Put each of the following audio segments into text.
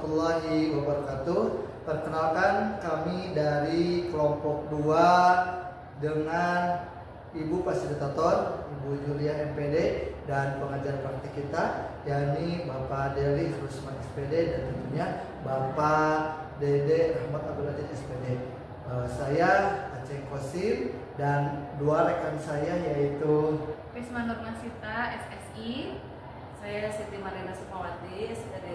warahmatullahi wabarakatuh. Perkenalkan, kami dari kelompok 2 dengan Ibu Fasilitator, Ibu Julia MPD, dan pengajar praktik kita, yakni Bapak Deli Rusman SPD dan tentunya Bapak Dede Rahmat Abdul Aziz SPD. Saya Aceh Kosim dan 2 rekan saya yaitu Risma Nurmasita, SSI. Saya Siti Marina Sukmawati, SPD.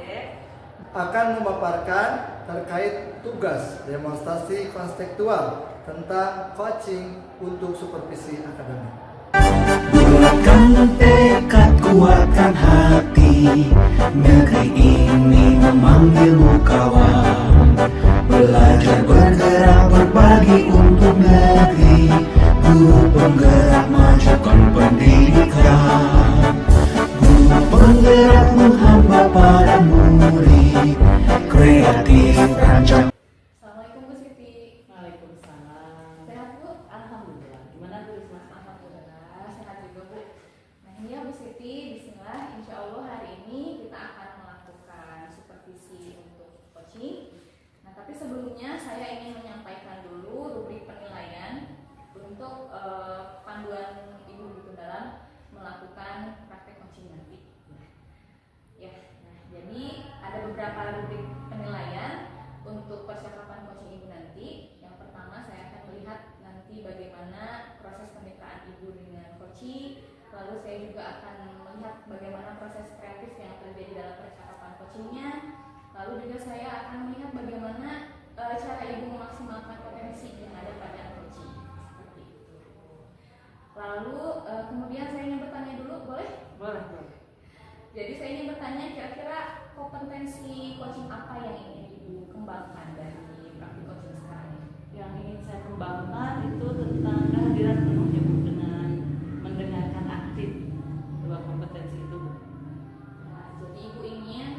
Akan memaparkan terkait tugas demonstrasi konstekstual tentang coaching untuk supervisi akademik. Bulatkan tekad, kuatkan hati, negeri ini memanggilmu kawan. Belajar, bergerak, berbagi untuk negeri, guru penggerak majukan pendidikan. Guru penggerakmu hamba pada murid, kreatif rancang. Assalamualaikum Bu Siti. Waalaikumsalam. Sehat Bu? Alhamdulillah. Gimana Bu Risma? Alhamdulillah sehat juga Bu. Nah ini ya Bu Siti, bismillah. Insya Allah hari ini kita akan melakukan supervisi untuk coaching. Nah tapi sebelumnya saya ingin menyampaikan dulu rubrik penilaian untuk panduan Ibu gitu dalam melakukan praktek coaching nanti. Nah, jadi ada beberapa rubrik penilaian untuk percakapan coaching Ibu nanti. Yang pertama saya akan melihat nanti bagaimana proses kemitraan Ibu dengan coaching. Lalu saya juga akan melihat bagaimana proses kreatif yang terjadi dalam percakapan coachingnya. Lalu juga saya akan melihat bagaimana cara Ibu memaksimalkan potensi yang ada pada coaching. Seperti itu. Lalu kemudian saya ingin bertanya dulu, boleh? Boleh. Jadi saya ingin bertanya kira-kira kompetensi coaching apa yang ingin Ibu kembangkan dari praktik coaching sekarang ini? Yang ingin saya kembangkan itu tentang kehadiran penuh ya Bu, dengan mendengarkan aktif. 2 kompetensi itu Bu. Nah, jadi Ibu ingin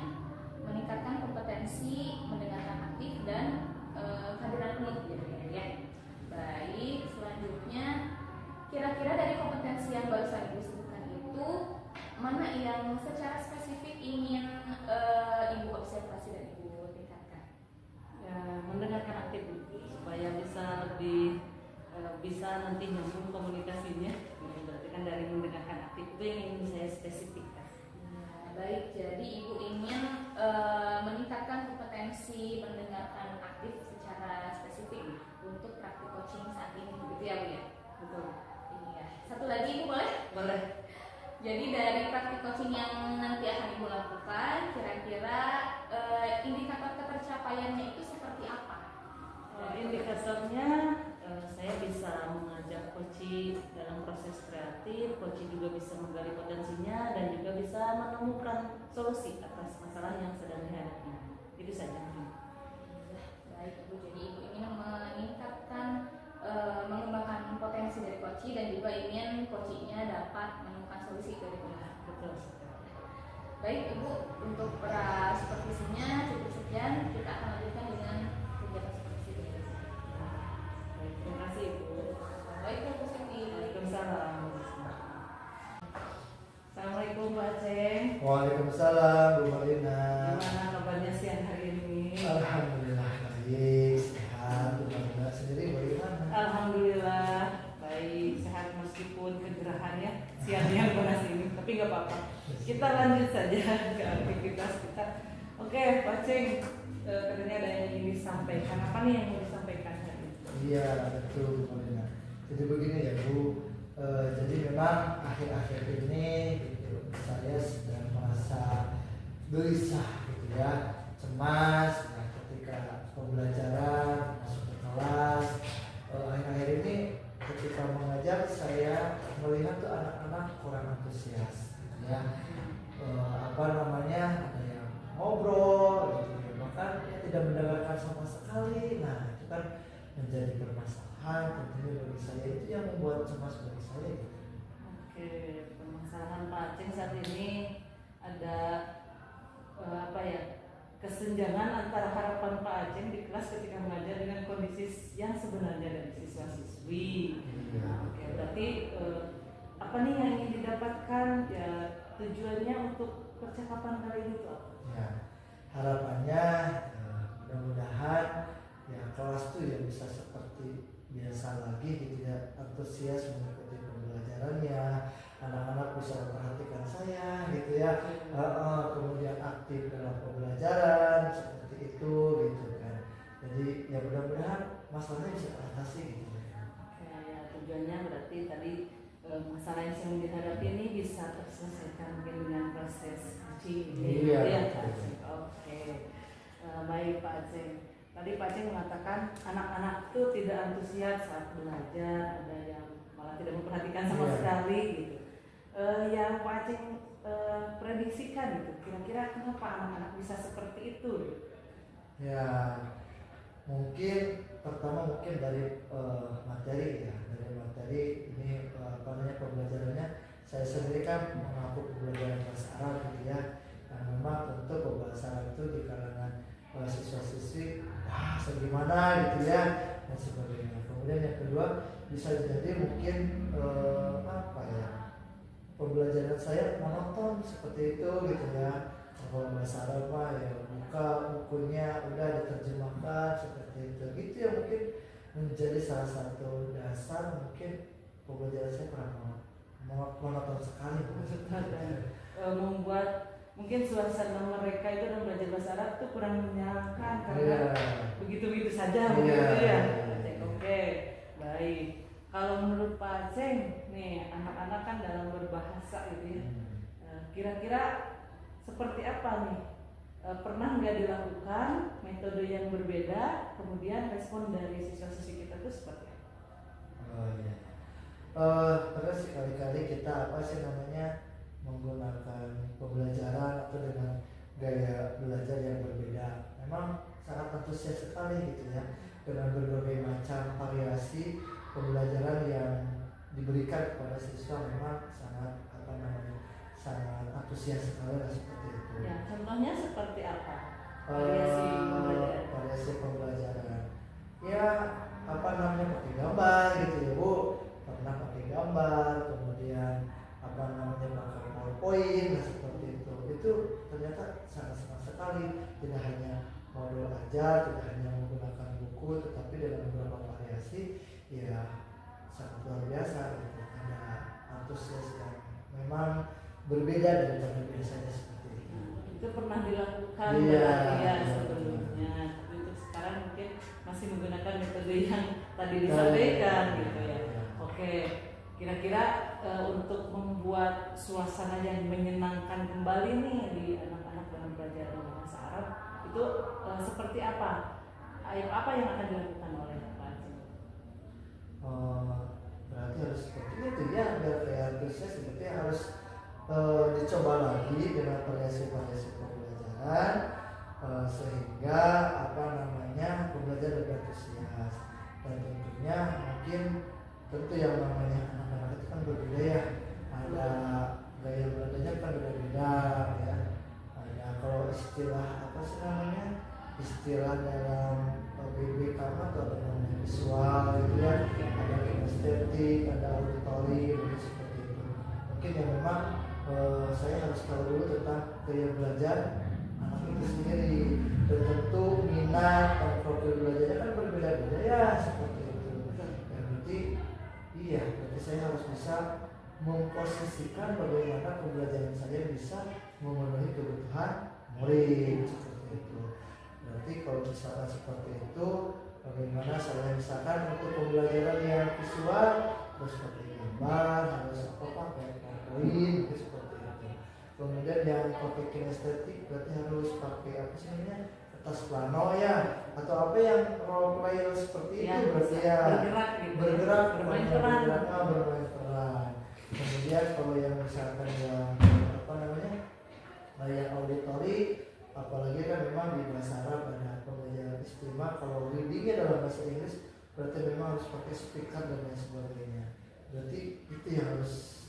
meningkatkan kompetensi mendengarkan aktif dan kehadiran penuh ya. Baik, selanjutnya kira-kira dari kompetensi yang barusan Ibu sebutkan itu mana yang secara spesifik ingin Ibu observasi dan Ibu tingkatkan? Ya, mendengarkan aktif Bu, supaya bisa lebih bisa nanti nyambung komunikasinya. Berarti kan dari mendengarkan aktif itu yang ingin saya spesifikkan. Nah, baik, jadi Ibu ingin meningkatkan kompetensi mendengarkan aktif secara spesifik untuk praktik coaching saat ini, begitu ya Bu ya? Betul. Iya. Satu lagi Ibu boleh? Boleh. Jadi dari praktik coaching yang nanti akan Ibu lakukan, kira-kira indikator ketercapaiannya itu seperti apa? Indikatornya saya bisa mengajak coach dalam proses kreatif, coach juga bisa menggali potensinya dan juga bisa menemukan solusi atas masalah yang sedang dihadapi. Itu saja. Baik Ibu, jadi Ibu ingin meningkatkan mengembangkan potensi dari coach dan juga ingin coachnya dapat menemukan solusi dari pihak. Betul. Baik Ibu, untuk pra supervisinya cukup sekian, kita akan lanjutkan dengan kegiatan supervisi berikutnya. Baik, terima kasih Bu. Assalamualaikum Bu Siti. Waalaikumsalam. Assalamualaikum Pak Aceh. Waalaikumsalam Bu Marina. Gimana kabarnya siang hari ini? Alhamdulillah baik, sehat. Bu Marina sendiri bagaimana? Alhamdulillah baik, sehat meskipun kegerahan ya siang-siang panas ini, tapi nggak apa-apa. Kita lanjut saja ke aktivitas kita. Oke, Pak Ceng, katanya ada yang ingin disampaikan. Apa nih yang mau disampaikan hari ini? Iya betul Bu Marina. Jadi begini ya Bu, jadi memang akhir-akhir ini gitu, saya sedang merasa gelisah gitu ya, cemas ya, ketika pembelajaran masuk ke kelas. Akhir-akhir ini ketika mengajar saya melihat tuh anak-anak kurang antusias gitu ya. Ada yang ngobrol gitu ya, bahkan tidak mendengarkan sama sekali. Nah itu kan menjadi permasalahan tentunya bagi saya, itu yang membuat cemas bagi saya gitu. Oke, permasalahan Pak Aceh saat ini ada kesenjangan antara harapan Pak Aceh di kelas ketika mengajar dengan kondisi yang sebenarnya dari siswa-siswi. Oke, berarti apa nih yang ingin didapatkan ya, tujuannya untuk percakapan kali ini tuh? Ya, harapannya mudah-mudahan ya kelas tuh ya bisa seperti biasa lagi gitu ya, antusias mengikuti pembelajarannya, anak-anak bisa memperhatikan saya gitu ya, kemudian aktif dalam pembelajaran seperti itu gitu kan. Jadi ya mudah-mudahan masalahnya bisa teratasi gitu. Oke, ya tujuannya berarti tadi masalah yang sedang dihadapi ini bisa terselesaikan mungkin dengan proses coaching ini. Iya. Ya, Pak Aceh. Oke. Baik Pak Aceh. Tadi Pak Aceh mengatakan anak-anak itu tidak antusias saat belajar, ada yang malah tidak memperhatikan sama Iya. sekali gitu. Yang Pak Aceh prediksikan gitu, kira-kira kenapa anak-anak bisa seperti itu? Ya mungkin pertama mungkin dari materi ya, dari materi ini apa namanya pembelajarannya. Saya sendiri kan mengaku pembelajaran bahasa Arab gitu ya, dan memang tentu bahasa Arab itu di kalangan siswa-siswi segimana gitu ya dan sebagainya. Kemudian yang kedua bisa jadi mungkin apa ya, pembelajaran saya monoton seperti itu gitu ya. Kalau bahasa Arab mah ya buka bukunya udah diterjemahkan seperti itu gitu ya, mungkin menjadi salah satu dasar mungkin pembelajaran saya kurang monoton sekali. Membuat mungkin suasana mereka itu dalam belajar bahasa Arab itu kurang menyenangkan karena begitu-begitu saja begitu ya. Oke, baik. Kalau menurut Pak Aceh nih, anak-anak kan dalam berbahasa gitu ya. Kira-kira seperti apa nih? Pernah nggak dilakukan metode yang berbeda, kemudian respon dari siswa-siswi kita itu seperti apa? Oh iya. Terus sekali-kali kita apa sih namanya menggunakan pembelajaran atau dengan gaya belajar yang berbeda. Memang sangat antusias sekali gitu ya, dengan berbagai macam variasi pembelajaran yang diberikan kepada siswa. Memang sangat apa namanya sangat antusias sekali lah seperti itu. Ya, contohnya seperti apa? Variasi pembelajaran. Variasi pembelajaran. Ya apa namanya pakai gambar gitu ya Bu. Pernah pakai gambar, kemudian apa namanya pakai PowerPoint nah seperti itu. Itu ternyata sangat sekali, tidak hanya modul aja, tidak hanya menggunakan buku, tetapi dengan beberapa variasi ya sangat luar biasa gitu. Ada antusias yang memang berbeda daripada biasanya seperti itu. Itu pernah dilakukan Iya, berarti ya iya. sebelumnya, tapi untuk sekarang mungkin masih menggunakan metode yang tadi disampaikan gitu ya. Oke, kira-kira untuk membuat suasana yang menyenangkan kembali nih di anak-anak dalam belajar bahasa Arab itu seperti apa? Apa yang akan dilakukan oleh Pak Aceh? Berarti harus seperti itu ya, biar kayak antusias seperti harus dicoba lagi dengan variasi-variasi pembelajaran sehingga apa namanya pembelajaran lebih antusias. Dan tentunya mungkin tentu yang namanya anak-anak itu kan berbeda ya, ada gaya belajarnya kan berbeda ya. Ada kalau istilah apa sih namanya, istilah dalam BBK atau ada namanya visual gitu ya, ada kinestetik, ada auditori seperti itu. Mungkin yang memang saya harus tahu dulu tentang gaya belajar anak itu sendiri, dan tentu minat dan profil belajarnya kan berbeda-beda ya seperti itu. Ya, berarti saya harus bisa memposisikan bagaimana pembelajaran saya bisa memenuhi kebutuhan murid seperti itu. Berarti kalau misalkan seperti itu, bagaimana saya misalkan untuk pembelajaran yang visual harus pakai gambar, harus pakai PowerPoint seperti itu. Kemudian yang pakai kinestetik berarti harus pakai apa sih namanya, kertas plano ya, atau apa yang role player seperti Ya, itu berarti ya bergerak gitu, bergerak bermain bermain peran. bermain peran. Kemudian kalau yang misalkan yang apa namanya yang auditori, apalagi kan memang di bahasa Arab ada pembelajaran istimewa, kalau readingnya dalam bahasa Inggris berarti memang harus pakai speaker dan lain sebagainya. Berarti itu yang harus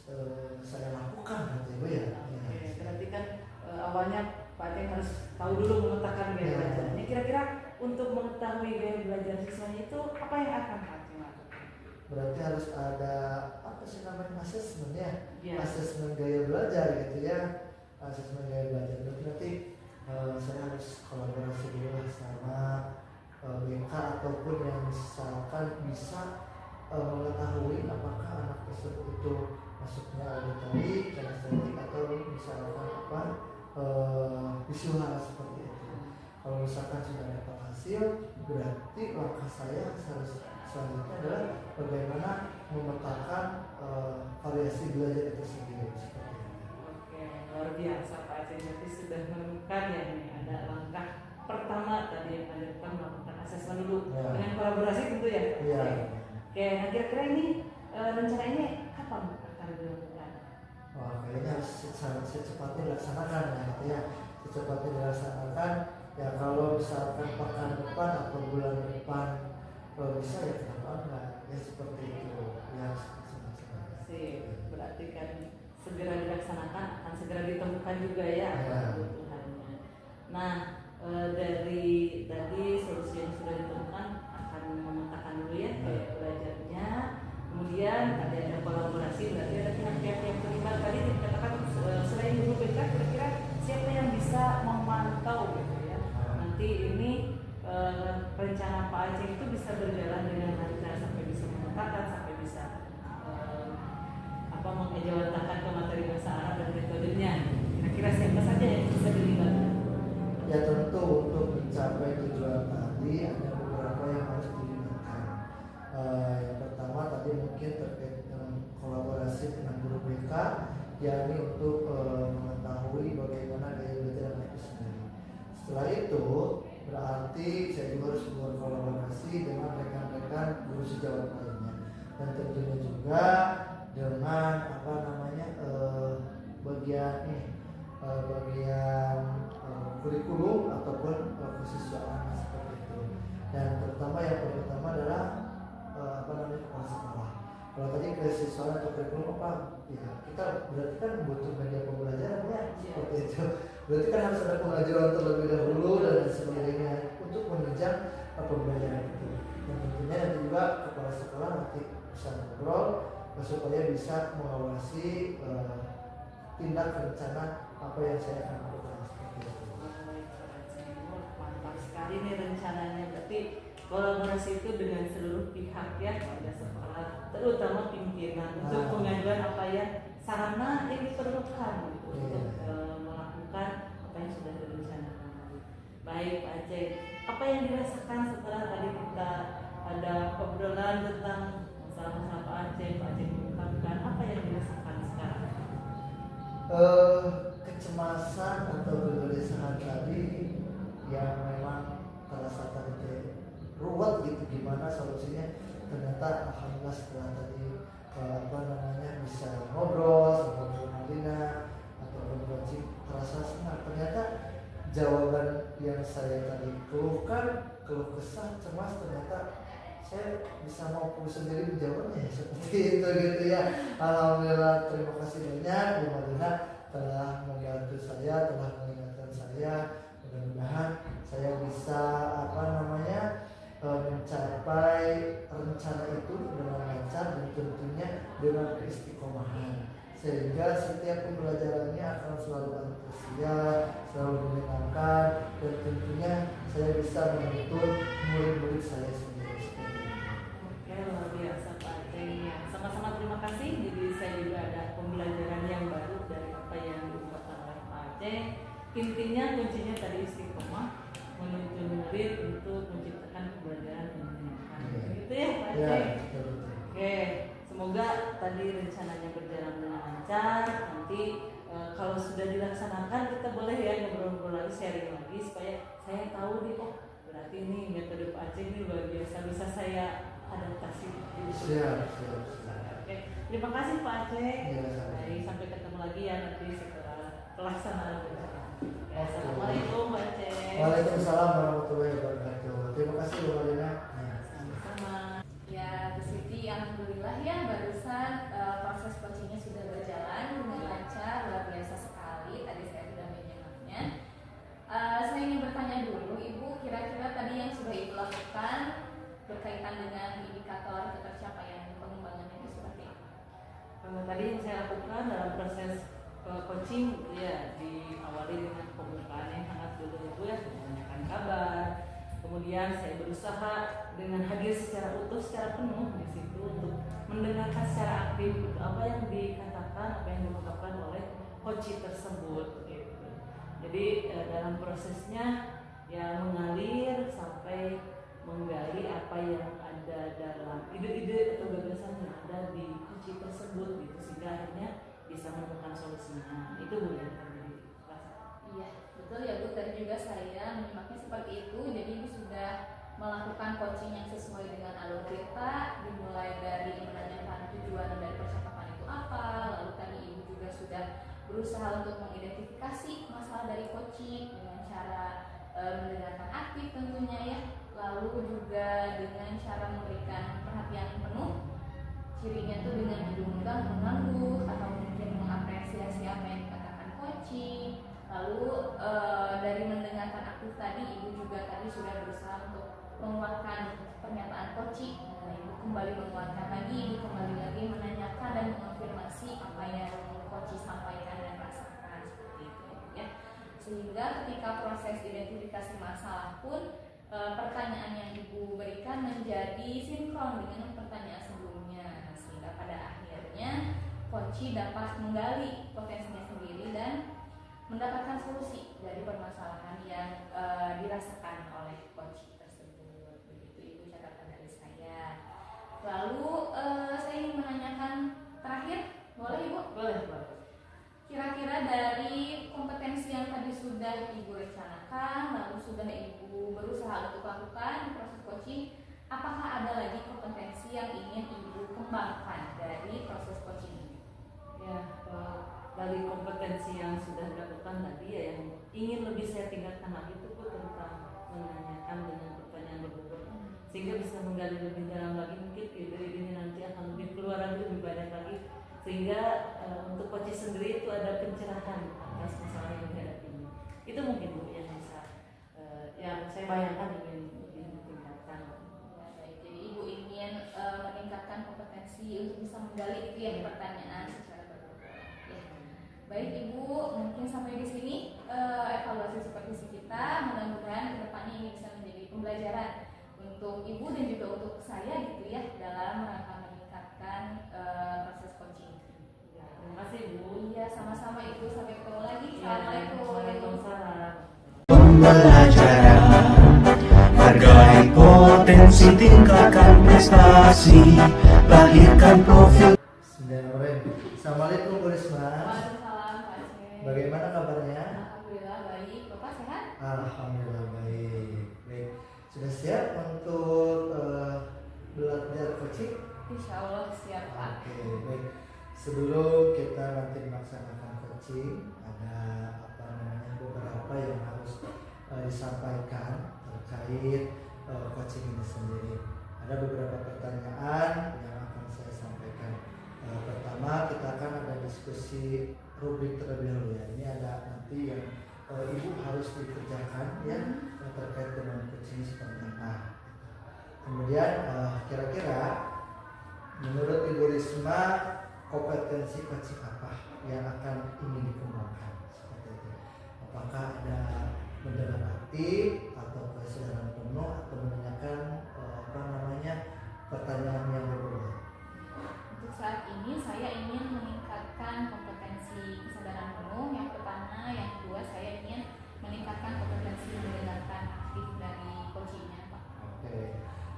saya lakukan nanti Bu ya. Oke, berarti kan awalnya Pak Aceh harus tahu dulu memetakan gaya belajarnya. Kira-kira untuk mengetahui gaya belajar siswanya itu apa yang akan Pak Aceh lakukan? Berarti harus ada apa sih namanya asesmen ya, Ya. asesmen gaya belajar gitu ya, asesmen gaya belajar. Berarti nanti saya harus kolaborasi dulu lah sama BK ataupun yang misalkan bisa mengetahui apakah anak tersebut itu masuknya auditorik, kinestetik atau misalkan apa visual seperti itu. Kalau misalkan sudah dapat hasil, berarti langkah saya harus selanjutnya adalah bagaimana memetakan variasi belajar itu sendiri seperti itu. Oke, luar biasa Pak Aceh. Berarti sudah menemukan ya nih ada langkah pertama tadi yang Anda lakukan melakukan asesmen dulu Ya. dengan kolaborasi tentu ya. Iya. Oke, nah kira-kira ini rencana ini kapan akan dilakukan? Wah, kayaknya harus secepatnya dilaksanakan ya, gitu ya. Secepatnya dilaksanakan ya, kalau misalkan pekan depan atau bulan depan kalau bisa ya kenapa enggak ya, seperti itu ya. Sih, berarti kan segera dilaksanakan akan segera ditemukan juga ya Ya. kebutuhannya. Nah, dari tadi solusi yang sudah ditemukan akan memetakan dulu ya kayak belajarnya. Kemudian tadi ada kolaborasi, berarti ada pihak-pihak yang terlibat. Tadi dikatakan selain guru BK, kira-kira siapa yang bisa memantau gitu ya. Nanti ini rencana Pak Aceh itu bisa berjalan dengan lancar sampai bisa memetakan, sampai bisa mengejawantahkan ke materi bahasa Arab dan metodenya. Kira-kira siapa saja yang bisa dilibatkan? Ya tentu untuk mencapai tujuan tadi ada beberapa yang harus dilibatkan. Yang pertama tadi mungkin terkait dengan kolaborasi dengan guru BK, yakni untuk mengetahui bagaimana gaya belajar anak itu sendiri. Setelah itu berarti saya juga harus berkolaborasi dengan rekan-rekan guru sejawat lainnya, dan tentunya juga dengan bagian kurikulum ataupun kesiswaan seperti itu. Dan terutama yang pertama adalah kepala sekolah. Kalau tadi kesiswaan atau kurikulum apa? Ya, kita berarti kan butuh media pembelajaran ya, seperti itu. Berarti kan harus ada pengajaran terlebih dahulu dan sebagainya untuk menunjang pembelajaran itu. Dan tentunya nanti juga kepala sekolah nanti bisa ngobrol supaya bisa mengawasi tindak rencana apa yang saya akan lakukan seperti itu. Mantap sekali nih rencananya. Berarti kolaborasi itu dengan seluruh pihak ya, pada sekolah, terutama pimpinan untuk pengajuan apa yang sarana yang diperlukan untuk melakukan apa yang sudah direncanakan. Baik Pak Aceh, apa yang dirasakan setelah tadi kita ada obrolan tentang masalah-masalah Pak Aceh mengungkapkan apa yang dirasakan sekarang? Kecemasan atau kegelisahan tadi yang memang terasa tadi ruwet gitu, gimana solusinya. Ternyata alhamdulillah setelah tadi bisa ngobrol sama Bu Malina atau Bu Coaching, terasa senang. Ternyata jawaban yang saya tadi keluhkan, keluh kesah, cemas, ternyata saya bisa mampu sendiri menjawabnya seperti itu gitu ya. Alhamdulillah, terima kasih banyak Bu Malina telah membantu saya, telah mengingatkan saya. Mudah-mudahan saya bisa mencapai rencana itu dengan lancar dan tentunya dengan keistiqomahan, sehingga setiap pembelajarannya akan selalu antusias, selalu menyenangkan, dan tentunya saya bisa menuntun murid-murid saya sendiri. Oke, luar biasa Pak Aceh ya. Sama-sama terima kasih. Jadi saya juga ada pembelajaran yang baru dari apa yang diungkapkan oleh Pak Aceh. Intinya kuncinya tadi istiqomah, menuntun murid untuk menciptakan pembelajaran yang menyenangkan. Gitu ya Pak Aceh. Oke, semoga tadi rencananya berjalan dengan lancar. Nanti kalau sudah dilaksanakan kita boleh ya ngobrol-ngobrol lagi, sharing lagi supaya saya tahu nih, oh berarti ini metode Pak Aceh ini luar biasa, bisa saya adaptasi. Siap. Oke, terima kasih Pak Aceh. Ya, Baik, sampai ketemu lagi ya nanti setelah pelaksanaan rencana. Assalamualaikum Pak Aceh. Waalaikumsalam warahmatullahi wabarakatuh. Terima kasih Bu Malina. Sama-sama. Ya, Bu Siti, alhamdulillah ya barusan proses coachingnya sudah berjalan dengan lancar, luar biasa sekali. Tadi saya sudah menyimaknya. Saya ingin bertanya dulu, Ibu, kira-kira tadi yang sudah Ibu lakukan berkaitan dengan indikator ketercapaian pengembangan itu seperti apa? Tadi yang saya lakukan dalam proses coaching ya diawali dengan pembukaan yang hangat dulu ya Bu ya, menanyakan kabar. Kemudian saya berusaha dengan hadir secara utuh, secara penuh di situ untuk mendengarkan secara aktif apa yang dikatakan, apa yang diungkapkan oleh coach tersebut gitu. Jadi dalam prosesnya ya mengalir sampai menggali apa yang ada dalam ide-ide atau gagasan yang ada di coach tersebut gitu, sehingga akhirnya bisa menemukan solusinya. Itu Bu yang terjadi. Iya, betul ya Bu. Tadi juga saya menyimaknya seperti itu. Jadi Ibu sudah melakukan coaching yang sesuai dengan alur cerita, dimulai dari menanyakan tujuan dari percakapan itu apa. Lalu tadi Ibu juga sudah berusaha untuk mengidentifikasi masalah dari coaching dengan cara mendengarkan aktif tentunya ya. Lalu juga dengan cara memberikan perhatian penuh. Cirinya tuh dengan hidung mengangguk atau mungkin mengapresiasi apa yang dikatakan coaching. Lalu dari mendengarkan aktif tadi, Ibu juga tadi sudah berusaha untuk menguatkan pernyataan coaching. Nah, Ibu kembali menguatkan lagi, Ibu kembali lagi menanyakan dan mengonfirmasi apa yang coaching sampaikan dan rasakan seperti itu ya. Sehingga ketika proses identifikasi masalah pun pertanyaan yang Ibu berikan menjadi sinkron dengan pertanyaan sebelumnya. Nah, sehingga pada akhirnya coaching dapat menggali potensinya sendiri dan mendapatkan solusi dari permasalahan yang dirasakan oleh coach tersebut. Begitu Ibu catatan dari saya. Lalu saya ingin menanyakan terakhir, boleh Ibu? Boleh. Kira-kira dari kompetensi yang tadi sudah Ibu rencanakan, lalu sudah Ibu berusaha untuk lakukan di proses coaching, apakah ada lagi kompetensi yang ingin Ibu kembangkan dari proses coaching ini? Ya, dari kompetensi yang sudah dilakukan tadi ya, yang ingin lebih saya tingkatkan lagi itu Bu tentang menanyakan dengan pertanyaan berbobot, sehingga bisa menggali lebih dalam lagi, mungkin ide-idenya nanti akan lebih keluar lagi, lebih banyak lagi, sehingga untuk coach sendiri itu ada pencerahan atas masalah yang dihadapi ini. Itu mungkin Bu yang bisa yang saya bayangkan ingin ditingkatkan. Ya, baik. Jadi Ibu ingin meningkatkan kompetensi untuk bisa menggali itu yang pertanyaan secara berbobot. Ya. Baik Ibu, mungkin sampai di sini evaluasi supervisi kita. Mudah-mudahan kedepannya ini bisa menjadi pembelajaran untuk Ibu dan juga untuk saya gitu ya, dalam rangka meningkatkan proses coaching. Ya, terima kasih Bu. Iya, sama-sama Ibu. Sampai ketemu lagi. Ya, Assalamualaikum. Waalaikumsalam. Pembelajaran, hargai potensi, tingkatkan prestasi, lahirkan profil. Assalamualaikum Bu Risma. Waalaikumsalam Pak Aceh. Bagaimana kabarnya? Alhamdulillah baik. Bapak sehat? Alhamdulillah baik. Baik. Sudah siap untuk belajar coaching? Insya Allah siap Pak. Oke, baik. Sebelum kita nanti melaksanakan coaching, ada beberapa yang harus disampaikan terkait coaching ini sendiri. Ada beberapa pertanyaan yang akan saya sampaikan. Pertama, kita akan ada diskusi rubrik terlebih dahulu ya. Ini ada nanti yang Ibu harus dikerjakan ya terkait dengan coaching seperti apa. Kemudian kira-kira menurut Ibu Risma kompetensi coaching apa yang akan ingin dikembangkan seperti itu? Apakah ada mendengar aktif atau kesadaran penuh atau menanyakan pertanyaan yang berbeda? Untuk saat ini saya ingin meningkatkan kompetensi kesadaran penuh. Yang pertama, yang kedua saya ingin meningkatkan kompetensi mendengarkan aktif dari coachingnya Pak. Oke,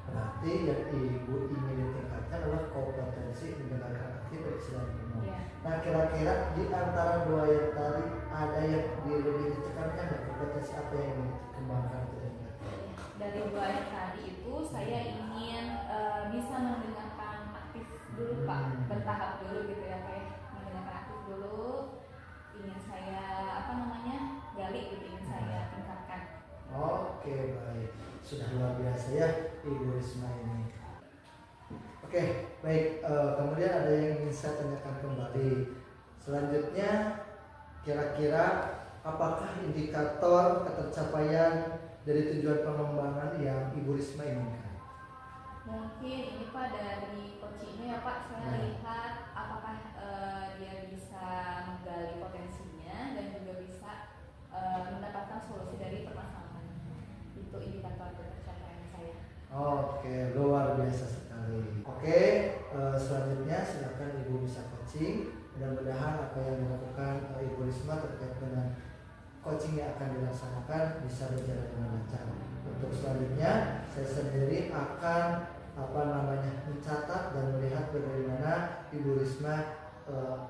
berarti yang Ibu ingin ditingkatkan adalah kompetensi mendengarkan aktif dan kesadaran penuh. Ya. Nah, kira-kira di antara dua yang tadi ada yang lebih ditekankan dan kompetensi apa yang ingin dikembangkan itu ditingkatkan? Dari dua yang tadi itu saya ingin bisa mendengarkan aktif dulu Pak, bertahap dulu gitu ya Pak ya. Mendengarkan aktif dulu, ingin saya gali gitu, ingin saya tingkatkan. Oke, baik. Sudah luar biasa ya Ibu Risma ini. Oke, baik. Kemudian ada yang ingin saya tanyakan kembali. Selanjutnya, kira-kira apakah indikator ketercapaian dari tujuan pengembangan yang Ibu Risma inginkan? Mungkin ini Pak dari coachingnya ya Pak, saya lihat apakah dia bisa menggali potensi Oke, luar biasa sekali. Oke, selanjutnya silakan Ibu bisa coaching. Mudah-mudahan apa yang dilakukan Ibu Risma terkait dengan coaching yang akan dilaksanakan bisa berjalan dengan lancar. Untuk selanjutnya, saya sendiri akan mencatat dan melihat bagaimana Ibu Risma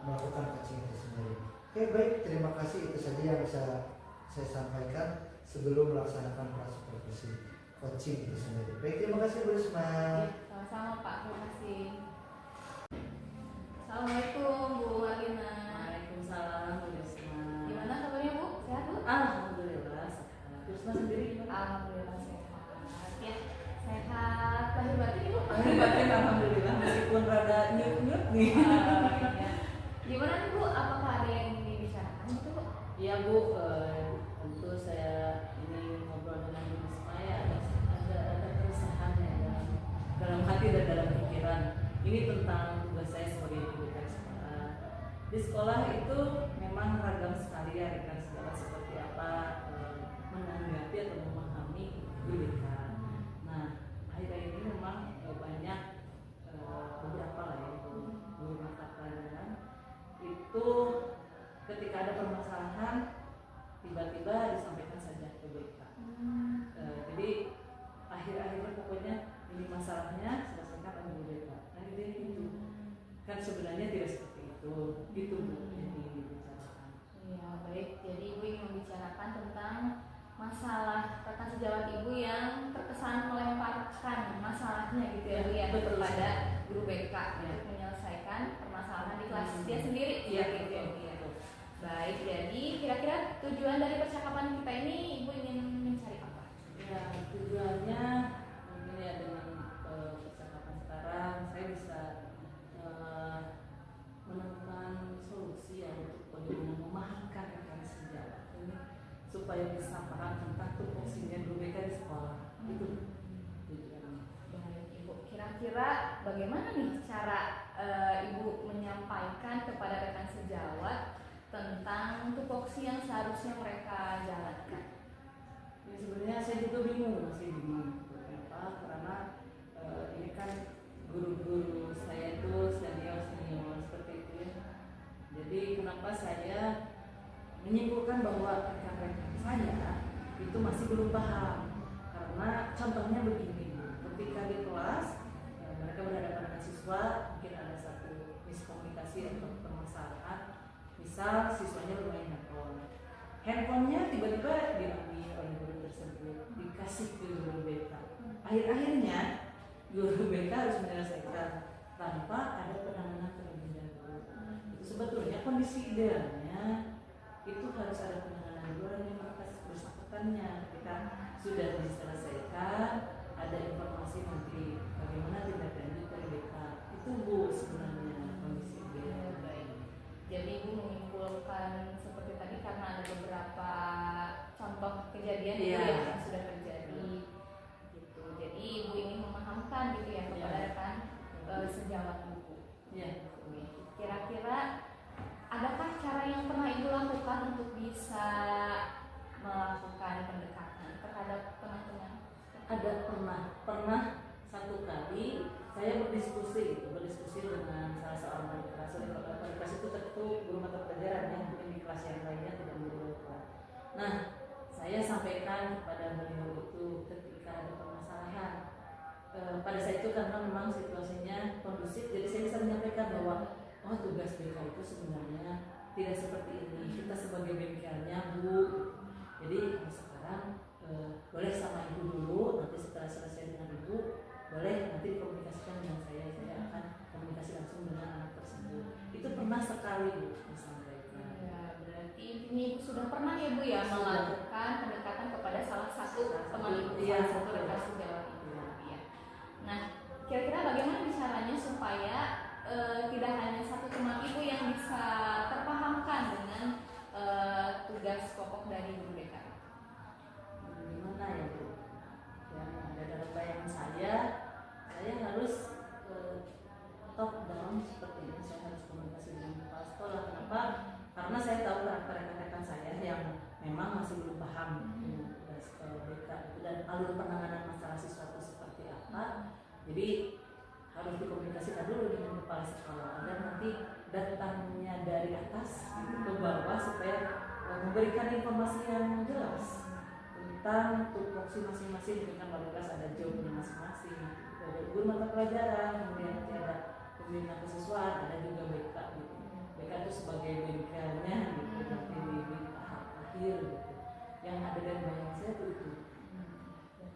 melakukan coaching itu sendiri. Oke, baik, terima kasih, itu saja yang bisa saya sampaikan sebelum melaksanakan proses supervisi coaching itu sendiri. Baik, terima kasih Bu Risma. Sama-sama Pak, terima kasih. Assalamualaikum Bu Alina. Waalaikumsalam Bu Risma. Gimana kabarnya Bu? Sehat Bu? Alhamdulillah sehat. Bu Risma sendiri gimana? Alhamdulillah sehat. Ya, sehat. Lahir batin Bu? Lahir batin alhamdulillah meskipun rada nyut-nyut nih. Iya. Gimana nih Bu? Apakah ada yang ingin dibicarakan gitu Bu? Iya Bu, tentu saya ini ngobrol dengan Bu Risma ya ada keresahan ya dalam hati dan dalam pikiran. Ini tentang tugas saya sebagai guru BK sekolah. Di sekolah itu memang ragam sekali ya rekan segala seperti apa menanggapi atau memahami BK. Nah, akhir-akhir ini memang banyak beberapa lah ya guru mata pelajaran itu ketika ada permasalahan tiba-tiba disampaikan saja ke BK. Jadi akhir-akhirnya pokoknya ini masalahnya selesaikan oleh BK. Nah itu kan sebenarnya tidak seperti itu. Itu Bu yang ingin dibicarakan. Iya baik, jadi Ibu ingin membicarakan tentang masalah rekan sejawat Ibu yang terkesan melemparkan masalahnya gitu ya Bu ya Betul. kepada guru BK Ya. untuk menyelesaikan permasalahan di kelas dia sendiri. Iya gitu ya. betul. Iya. Baik, jadi kira-kira tujuan dari percakapan kita ini Ibu ingin mencari apa? Ya tujuannya mungkin ya dengan percakapan sekarang saya bisa menemukan solusi ya untuk bagaimana memahamkan rekan sejawat ini supaya bisa paham tentang tupoksinya guru BK di sekolah. Itu tujuannya. Baik Ibu, kira-kira bagaimana nih cara Ibu menyampaikan kepada rekan sejawat tentang tupoksi yang seharusnya mereka jalankan? Ya, sebenarnya saya juga masih bingung. Kenapa? Karena ini kan guru-guru saya itu senior seperti itu ya. Jadi kenapa saya menyimpulkan bahwa rekan-rekan saya itu masih belum paham? Karena contohnya begini, ketika di kelas mereka berhadapan dengan siswa, mungkin ada satu miskomunikasi atau permasalahan. Misal siswanya bermain handphonenya tiba-tiba diambil oleh guru tersebut, dikasih ke guru BK. Akhir-akhirnya guru BK harus menyelesaikan tanpa ada penanganan terlebih dahulu. Itu sebetulnya kondisi idealnya itu harus ada penanganan dulu yang atas bersangkutannya. Ketika sudah diselesaikan, ada informasi nanti bagaimana tindak lanjut dari BK. Itu Bu sebenarnya kondisi ideal. Baik. Jadi Ibu menyimpulkan seperti tadi karena ada beberapa contoh kejadian Iya. yang sudah terjadi gitu. Jadi Ibu ingin memahamkan gitu ya kepada Iya. rekan sejawat Ibu. Ya. Kira-kira adakah cara yang pernah Ibu lakukan untuk bisa melakukan pendekatan terhadap tengah-tengah? Ada pernah satu kali saya berdiskusi dengan salah seorang wali kelas. Wali kelas itu tentu guru mata pelajaran ya, mungkin di kelas yang lainnya tidak berubah. Nah, saya sampaikan kepada beliau itu ketika ada permasalahan. Pada saat itu karena memang situasinya kondusif, jadi saya bisa menyampaikan bahwa tugas BK itu sebenarnya tidak seperti ini. Kita sebagai bengkelnya Bu, jadi sekarang boleh sama Ibu dulu, nanti setelah selesai dengan Ibu boleh nanti dikomunikasikan dengan saya akan komunikasi langsung dengan anak tersebut. Itu pernah sekali Bu disampaikan. Ya, berarti intinya Ibu sudah pernah ya Bu ya Sudah. melakukan pendekatan kepada salah satu teman Ibu, Iya, salah satu betul. rekan sejawat Ibu. Ya. Nah, kira-kira bagaimana caranya supaya tidak hanya satu teman Ibu yang bisa terpahamkan dengan tugas pokok dari guru BK? Gimana ya Bu? Yang ada dalam bayangan saya harus top down seperti ini. Saya harus komunikasi dengan kepala sekolah. Kenapa? Karena saya tahu rekan-rekan saya yang memang masih belum paham dengan tugas BK dan alur penanganan masalah siswa itu seperti apa. apa. Jadi harus dikomunikasikan dulu dengan kepala sekolah agar nanti datangnya dari atas gitu, ke bawah supaya memberikan informasi yang jelas tentang tupoksi masing-masing. Dengan pada kelas ada jobnya masing-masing, ada guru mata pelajaran, kemudian nanti ada pembinaan kesiswaan, ada juga BK gitu. BK itu sebagai bengkelnya gitu, nanti di tahap akhir gitu. Yang ada dari bayang saya itu.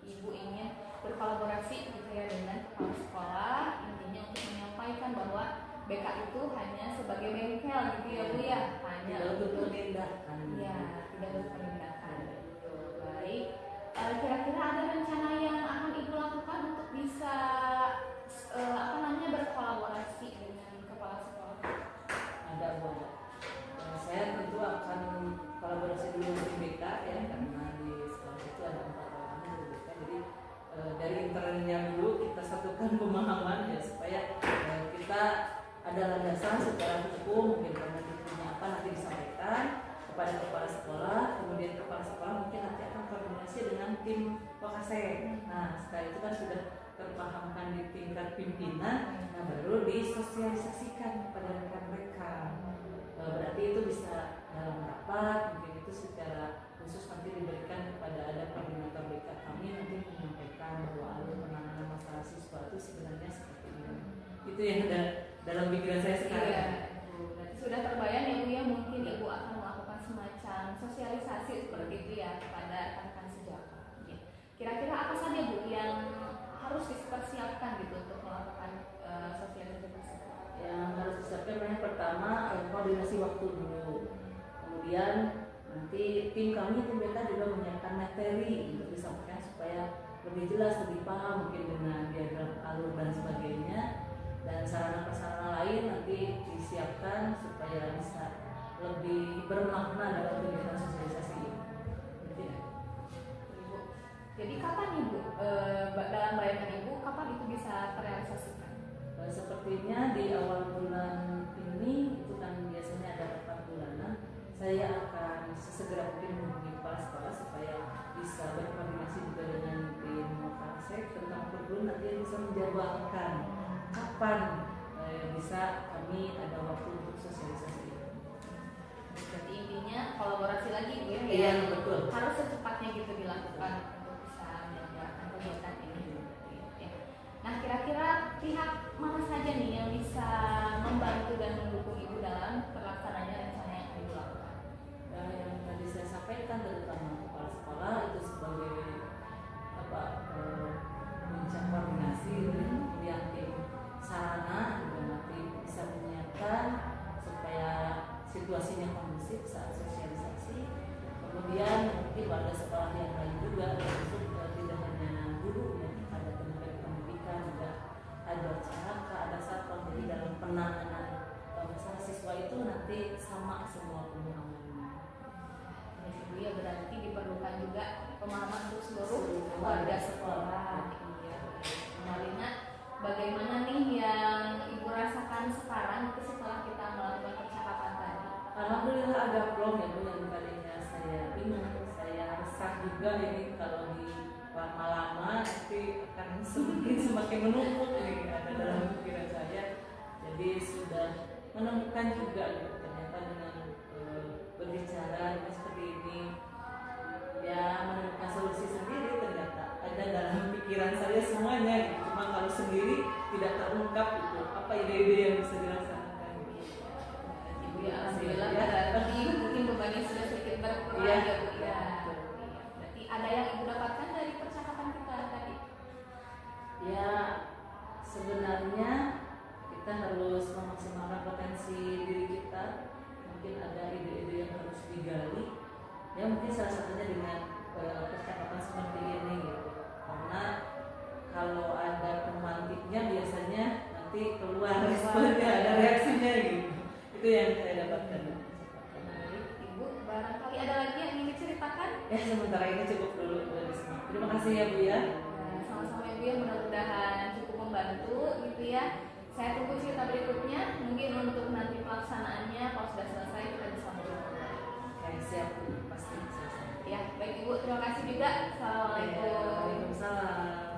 Ibu ingin berkolaborasi gitu ya dengan kepala sekolah, intinya untuk menyampaikan bahwa BK itu hanya sebagai bengkel gitu ya Bu ya, hanya Tidak untuk untuk penindakan. ya tidak untuk penindakan gitu. Baik. Kira-kira ada rencana yang akan Ibu lakukan untuk bisa apa namanya berkolaborasi dengan kepala sekolah? Ada Bu. Saya tentu akan kolaborasi dulu dengan BK ya, karena di sekolah itu ada 4 orang dari BK. Jadi dari internalnya dulu kita satukan pemahaman ya, supaya kita ada landasan secara hukum, mungkin karena punya apa nanti disampaikan kepada kepala sekolah, kemudian kepala sekolah mungkin nanti akan koordinasi dengan tim Wakasek. Nah setelah itu kan sudah terpahamkan di tingkat pimpinan, nah baru disosialisasikan kepada rekan-rekan. Berarti itu bisa dalam rapat, mungkin itu secara khusus nanti diberikan kepada ada koordinator BK kami nanti menyampaikan bahwa alur penanganan masalah siswa itu sebenarnya seperti ini. Itu yang ada dalam pikiran saya sekarang. Iya, Bu. Berarti sudah terbayang ya Bu ya, mungkin Ibu akan melakukan semacam sosialisasi seperti itu ya kepada rekan-rekan sejawat. Ya. Kira-kira apa saja Bu yang harus dipersiapkan gitu untuk melakukan sosialisasi tersebut? Yang harus disiapkan yang pertama koordinasi waktu dulu. Kemudian nanti tim kami, tim BK juga menyiapkan materi untuk disampaikan supaya lebih jelas, lebih paham mungkin dengan diagram alur dan sebagainya. Dan sarana prasarana lain nanti disiapkan supaya bisa lebih bermakna dalam kegiatan sosialisasi ini. Gitu ya. Ibu. Jadi kapan Ibu dalam bayangan Ibu kapan itu bisa terrealisasikan? Sepertinya di awal bulan ini itu kan biasanya ada rapat bulanan. Saya akan sesegera mungkin menghubungi kepala sekolah supaya bisa berkoordinasi juga dengan tim Wakasek tentang kurikulum, nanti bisa menjadwalkan kapan bisa kami ada waktu untuk sosialisasi. Jadi intinya kolaborasi lagi Bu ya. Iya, betul. Harus secepatnya gitu dilakukan untuk bisa menjalankan kegiatan ini. Ya. Nah kira-kira pihak mana saja nih yang bisa membantu dan mendukung Ibu dalam terlaksananya rencana yang Ibu lakukan? Yang tadi saya sampaikan terutama kepala sekolah itu sebagai apa puncak koordinasi, kemudian tim sarana juga nanti bisa menyiapkan supaya situasinya kondusif saat sosialisasi. Kemudian mungkin ada sekolah yang lain juga termasuk tidak hanya guru ya, ada tenaga pendidikan juga, ada CHK, ada satpam. Jadi dalam penanganan masalah siswa itu nanti sama semua pemahamannya. Ibu ya berarti diperlukan juga pemahaman untuk seluruh warga sekolah. Iya. Marina, bagaimana nih yang Ibu rasakan sekarang itu setelah kita melakukan percakapan tadi? Alhamdulillah agak plong ya Bu, yang tadinya saya bingung, saya resah juga ini kalau di lama-lama nanti akan semakin menumpuk ini ada dalam pikiran saya. Jadi sudah menemukan juga gitu, ternyata dengan berbicara dengan seperti ini ya menemukan solusi sendiri, ternyata ada dalam pikiran saya semuanya gitu. Cuma kalau sendiri tidak terungkap itu apa ide-ide yang bisa dirasakan gitu. Ibu ya alhamdulillah berarti mungkin bebannya sudah sedikit berkurang Iya. ya Bu ya. Berarti ada yang Ibu dapatkan dari percakapan kita tadi? Ya sebenarnya kita harus memaksimalkan potensi diri kita. Mungkin ada ide-ide yang harus digali. Ya mungkin salah satunya dengan percakapan seperti ini gitu. Karena kalau ada pemantiknya biasanya nanti keluar responnya, ada reaksinya gitu. Itu yang saya dapatkan. Baik, Ibu barangkali ada lagi yang ingin diceritakan? Ya sementara ini cukup dulu Bu Risma. Terima kasih ya Bu ya. Nah, sama-sama Ibu ya, mudah-mudahan cukup membantu gitu ya. Saya tunggu cerita berikutnya, mungkin untuk nanti pelaksanaannya kalau sudah selesai kita bisa ngobrol. Oke, siap Bu, pasti selesai. Ya, baik Ibu, terima kasih juga. Assalamualaikum. Waalaikumsalam.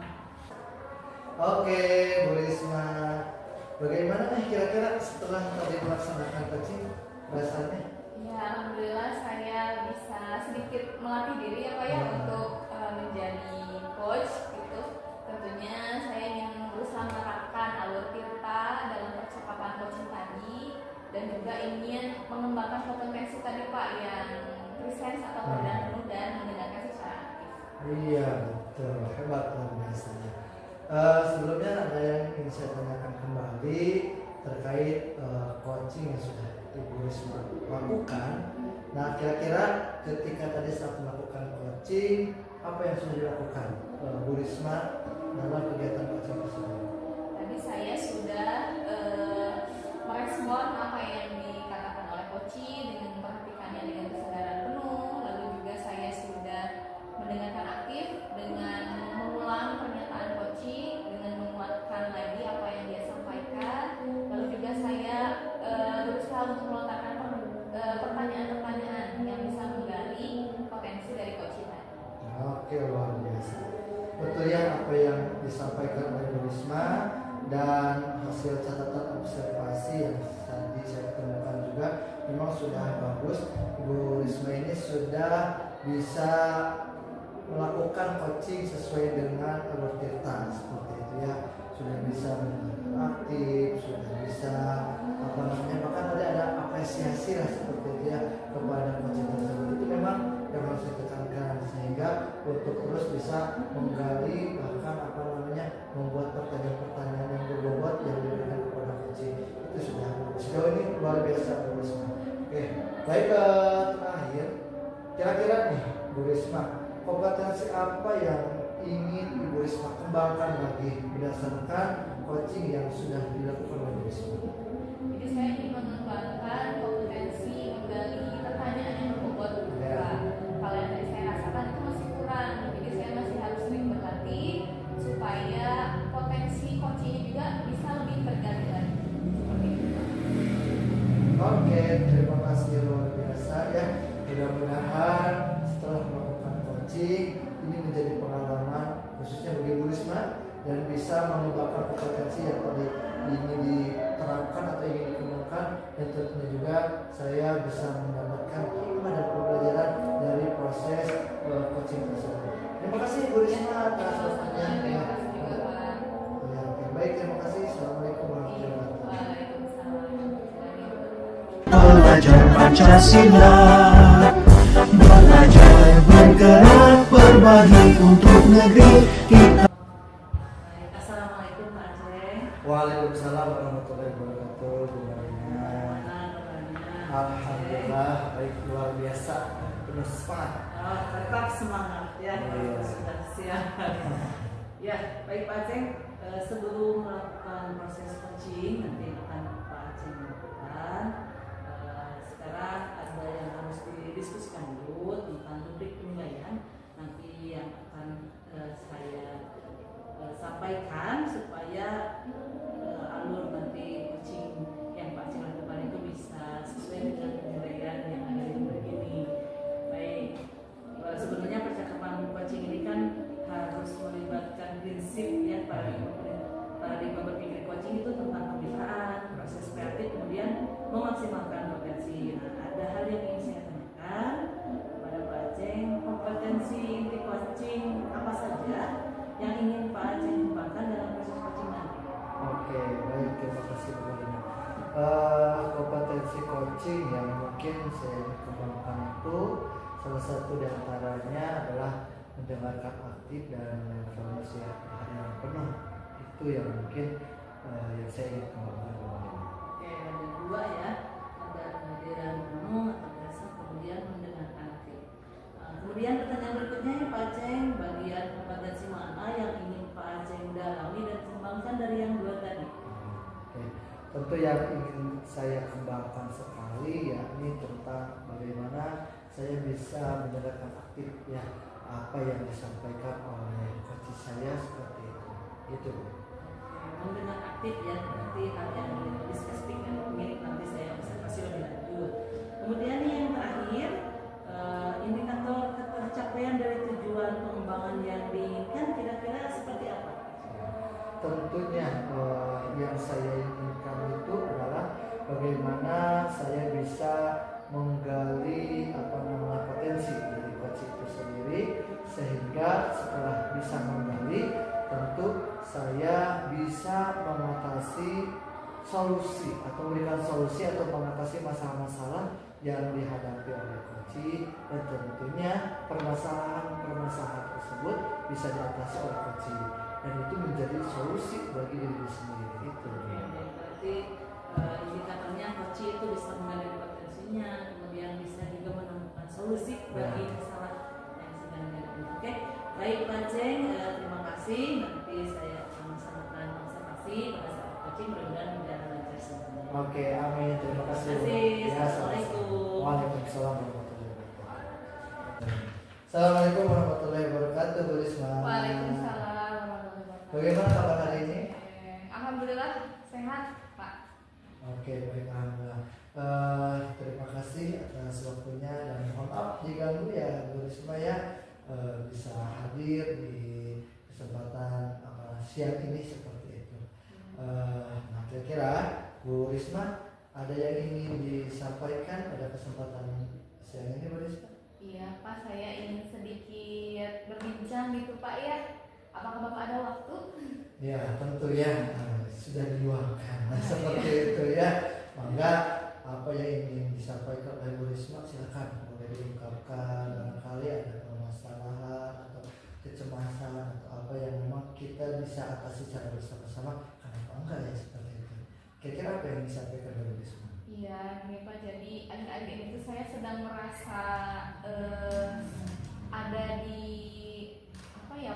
Oke, Bu Risma. Bagaimana nih kira-kira setelah tadi melaksanakan coaching rasanya? Ya, alhamdulillah saya bisa sedikit melatih diri ya Pak ya untuk menjadi coach gitu. Tentunya saya ingin berusaha menerapkan alur tirta dalam percakapan coaching tadi dan juga ingin mengembangkan kompetensi tadi Pak yang presence atau perdana penuh dan mendengarkan secara aktif. Iya, betul. Hebat luar biasa. Sebelumnya ada yang ingin saya tanyakan kembali terkait coaching yang sudah Ibu Risma lakukan. Nah, kira-kira ketika tadi saat melakukan coaching, apa yang sudah dilakukan Bu Risma dalam kegiatan coaching tersebut? Tadi saya sudah merespon apa yang dikatakan oleh coaching dengan memperhatikannya dengan kesadaran penuh. Lalu juga saya sudah mendengarkan aktif dengan mengulang pernyataan coaching dengan menguatkan lagi apa yang dia sampaikan. Lalu juga saya berusaha untuk melontarkan pertanyaan-pertanyaan yang bisa menggali potensi dari coaching tadi. Oke, luar biasa. Betul ya apa yang disampaikan oleh Bu Risma dan hasil catatan observasi yang tadi saya temukan juga memang sudah bagus. Ibu Risma ini sudah bisa melakukan coaching sesuai dengan alur tirta seperti itu ya, sudah bisa mendengarkan aktif, sudah bisa bahkan ada apresiasi lah seperti itu ya kepada coaching tersebut. Itu memang yang harus ditekankan sehingga untuk terus bisa menggali bahkan membuat pertanyaan-pertanyaan yang berbobot yang diberikan kepada coaching itu sudah sejauh ini luar biasa Bu Risma. Oke, baik, terakhir kira-kira nih Bu Risma, kompetensi apa yang ingin Ibu Risma kembangkan lagi berdasarkan coaching yang sudah dilakukan oleh Bu Risma? Jadi saya ingin mengembangkan kompetensi menggali pertanyaan yang berbobot. Kalau yang tadi saya rasakan itu masih kurang. Jadi saya masih harus sering berlatih supaya potensi coaching ini juga bisa lebih tergali lagi. Seperti itu. Oke, terima kasih luar biasa ya. Mudah-mudahan setelah melakukan coaching ini menjadi pengalaman khususnya bagi Bu Risma dan bisa mengembangkan kompetensi yang tadi ingin diterapkan atau ingin dikembangkan, dan tentunya juga saya bisa mendapatkan hikmah dan pembelajaran dari proses coaching tersebut. Terima kasih Bu Risma atas waktunya. Terima kasih juga Pak. Ya, oke. Baik, terima kasih. Assalamualaikum warahmatullahi wabarakatuh. Waalaikumsalam warahmatullahi wabarakatuh. Belajar Pancasila, belajar bergerak berbagi untuk negeri kita. Baik, assalamualaikum Pak Aceh. Waalaikumsalam warahmatullahi wabarakatuh. Gimana? Alhamdulillah, baik, luar biasa, penuh semangat. Tetap semangat ya, Iya. sudah siap. Ya, baik Pak Aceh, sebelum melakukan proses coaching nanti akan Pak Aceh lakukan. Sekarang ada yang harus didiskusikan dulu tentang rubrik penilaian nanti yang akan saya sampaikan supaya alur nanti coaching yang Pak Aceh lakukan itu bisa sesuai dengan penilaian yang ada di rubrik ini. Baik, sebenarnya percakapan coaching ini kan harus melibatkan prinsip ya, paradigma berpikir coaching itu tentang kemitraan, proses kreatif, kemudian memaksimalkan potensi. Nah, ada hal yang ingin saya tanyakan kepada Pak Aceh, kompetensi inti coaching apa saja yang ingin Pak Aceh kembangkan dalam proses coaching nanti? Oke, baik, terima kasih Bu Rina. Kompetensi coaching yang mungkin saya kembangkan itu salah satu diantaranya adalah mendengarkan aktif dan mindfulness ya, yang penuh. Itu yang mungkin yang saya ingin kembangkan. Oke, ada dua ya, ada kehadiran penuh atau present, kemudian mendengarkan aktif. Kemudian pertanyaan berikutnya ya Pak Aceh, bagian kompetensi mana yang ingin Pak Aceh dalami dan kembangkan dari yang dua tadi? Oke. Tentu yang ingin saya kembangkan sekali yakni tentang bagaimana saya bisa mendengarkan aktif ya apa yang disampaikan oleh coach saya seperti itu. Itu. Mendengar aktif ya, nanti hal yang spesifik dan mungkin nanti saya observasi lebih lanjut. Kemudian yang terakhir, indikator tercapaian dari tujuan pengembangan yang diinginkan kira-kira seperti apa? tentunya yang saya inginkan itu adalah bagaimana saya bisa menggali potensi dari coach itu sendiri, sehingga setelah bisa menggali tentu saya bisa mengatasi solusi atau memberikan solusi atau mengatasi masalah-masalah yang dihadapi oleh coach, dan tentunya permasalahan tersebut bisa diatasi oleh coach, dan itu menjadi solusi bagi diri sendiri itu. Berarti indikatornya coach itu bisa menggali potensinya, kemudian bisa juga menemukan solusi bagi masalah yang sedang dihadapi. Oke, baik Pak Ceng, terima kasih. Nanti saya akan melaksanakan observasi pada saat coaching, mudah-mudahan berjalan lancar semuanya. Oke, amin. Terima kasih. Terima kasih. Ya, Assalamualaikum. Waalaikumsalam warahmatullahi wabarakatuh. Assalamualaikum warahmatullahi wabarakatuh, Bu Risma. Waalaikumsalam warahmatullahi wabarakatuh. Bagaimana kabar hari ini? Alhamdulillah sehat, Pak. Oke, baik, alhamdulillah. Terima kasih atas waktunya, dan mohon maaf diganggu ya Bu Risma ya, bisa hadir di kesempatan siang ini seperti itu. Nah, kira-kira Bu Risma ada yang ingin disampaikan pada kesempatan siang ini, Bu Risma? Iya Pak, saya ingin sedikit berbincang gitu Pak ya. Apakah Bapak ada waktu? Ya, tentu ya, sudah diluangkan seperti itu ya. Maka apa yang ingin disampaikan oleh Bu Risma silakan boleh diungkapkan. Barangkali ada permasalahan atau kecemasan atau apa yang memang kita bisa atasi secara bersama-sama. Kenapa enggak ya seperti itu? Kira-kira apa yang disampaikan oleh Bu Risma? Iya, nih Pak. Jadi akhir-akhir ini tuh saya sedang merasa ada di